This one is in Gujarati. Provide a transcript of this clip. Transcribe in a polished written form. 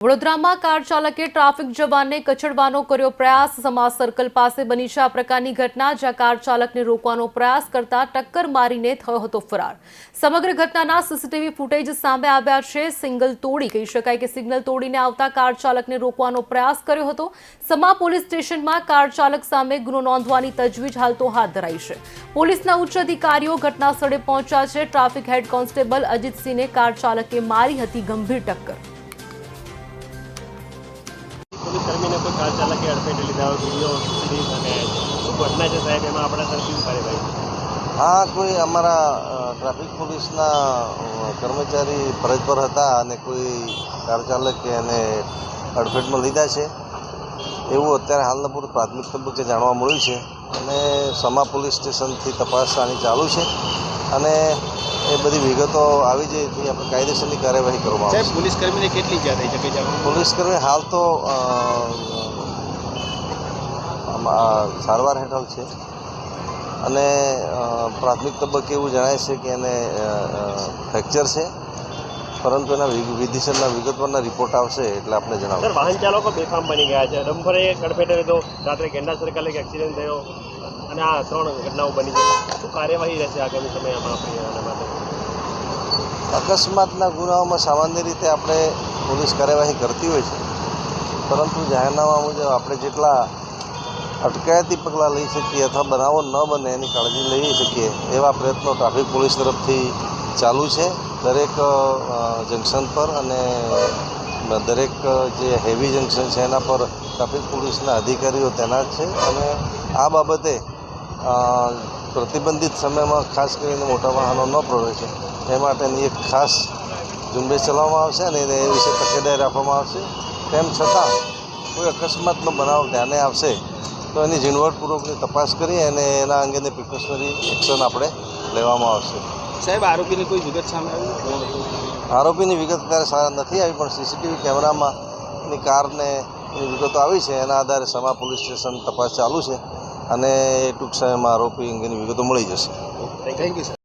વડોદરામાં કાર ચાલકે ટ્રાફિક જવાનને કચડવાનો કર્યો પ્રયાસ। સમા સર્કલ પાસે બની છે આ પ્રકારની ઘટના, જ્યાં કાર ચાલકને રોકવાનો પ્રયાસ કરતા ટક્કર મારીને થયો હતો ફરાર। સમગ્ર ઘટનાના સીસીટીવી ફૂટેજ સામે આવ્યા છે। સિગ્નલ તોડી કહી શકાય કે સિગ્નલ તોડીને આવતા કાર ચાલકને રોકવાનો પ્રયાસ કર્યો હતો। સમા પોલીસ સ્ટેશનમાં કાર ચાલક સામે ગુનો નોંધવાની તજવીજ હાલ તો હાથ ધરાઈ છે। પોલીસના ઉચ્ચ અધિકારીઓ ઘટના સ્થળે પહોંચ્યા છે। ટ્રાફિક હેડ કોન્સ્ટેબલ અજીતસિંહને કાર ચાલકે મારી હતી ગંભીર ટક્કર। पुलिसकर्मी ने कोई कार चालक के अड़फेटे लीधा वीडियो सीरीज અને શું ઘટના છે સાહેબ, એમાં આપણા તરફથી કાર્યવાહી? હા, કોઈ અમારા ટ્રાફિક પોલીસના કર્મચારી ફરજ પર હતા અને કોઈ કાર ચાલકે એને અડફેટમાં લીધા છે એવું અત્યારે હાલના પૂરું પ્રાથમિક તબક્કે જાણવા મળ્યું છે અને સમા પોલીસ સ્ટેશનથી તપાસ આની ચાલુ છે અને એ બધી વિગતો આવી જાય એથી આપણે કાયદેસરની કાર્યવાહી કરવામાં આવશે। પોલીસકર્મીને કેટલી ઈજા થઈ શકે છે? પોલીસકર્મી હાલ તો સારવાર હેઠળ છે અને પ્રાથમિક તબક્કે એવું જણાય છે કે એને ફ્રેક્ચર છે, પરંતુ એના વિધિસરના વિગતવારના રિપોર્ટ આવશે એટલે આપણે જણાવશું। સર, વાહન ચાલકો બેફામ બની ગયા છે। ડમ્પરે અડફેટે લીધો, રાત્રે ગેંડા સર્કલે એક એક્સિડન્ટ થયો અને આ 3 ઘટનાઓ બની છે। શું કાર્યવાહી રહેશે આગામી સમયમાં આપણી આના માટે? અકસ્માતના ગુનાઓમાં સામાન્ય રીતે આપણે પોલીસ કાર્યવાહી કરતી હોય છે, પરંતુ જાહેરનામા મુજબ આપણે જેટલા અટકાયતી પગલાં લઈ શકીએ અથવા બનાવો ન બને એની કાળજી લઈ શકીએ એવા પ્રયત્નો ટ્રાફિક પોલીસ તરફથી ચાલુ છે। દરેક જંકશન પર અને દરેક જે હેવી જંકશન છે એના પર ટ્રાફિક પોલીસના અધિકારીઓ તૈનાત છે અને આ બાબતે પ્રતિબંધિત સમયમાં ખાસ કરીને મોટા વાહનો ન પ્રવેશે એ માટેની એક ખાસ ઝુંબેશ ચલાવવામાં આવશે અને એ વિશે તકેદારી રાખવામાં આવશે। તેમ છતાં કોઈ અકસ્માતનો બનાવ ધ્યાને આવશે તો એની ઝીણવટપૂર્વકની તપાસ કરી અને એના અંગેની પ્રિકોશનરી એક્શન આપણે લેવામાં આવશે। સાહેબ, આરોપીની કોઈ વિગત સામે આવી? આરોપીની વિગત અત્યારે નથી આવી, પણ સીસીટીવી કેમેરામાં એની કારને એની વિગતો આવી છે। એના આધારે સમા પોલીસ સ્ટેશન તપાસ ચાલુ છે અને ટૂંક સમયમાં આરોપી અંગેની વિગતો મળી જશે। Thank you sir.